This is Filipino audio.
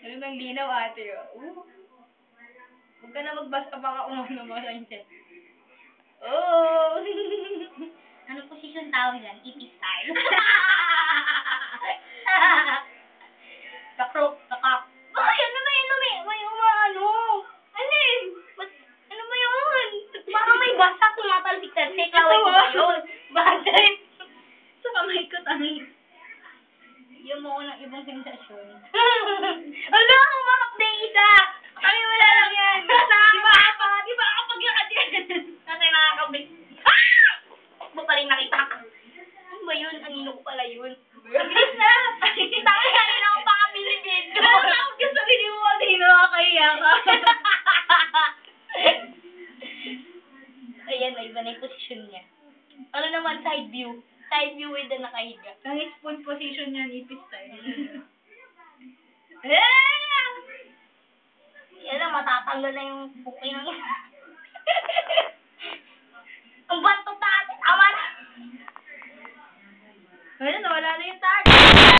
Ano nang linaw, ate? Huwag ka na magbasa, baka umano mo sa inyo. Oh! Ano posisyon tawag dyan? EP style. Kakro, kakak. Ay, ano ba yun? May umaano. Alin? Ano ba yun? Parang may basa tumatalsik-talsik. Laway ko ba yun? Bakit? Sa kamay ko, tangi. Bigyan mo ko ng ibang sensasyon. Ala, umarap na isa! Kami wala lang yan. Di ba kapaglakad yan? Kasi nakakabit. Ah! Mo pa rin nakita. Ano ba yun? Anino ko pala yun. Mabilis na! Tangi, kanina ko pa kami ni Bidyo. Nakakot ka sabihin mo, hindi nakakahiya ka. Ayan, iba na yung posisyon niya. Ano naman, side view. Side view with the nakahiga. Ang spoon position niyan, ipis tayo. Yan lang, matatanggal na yung buki ng isa.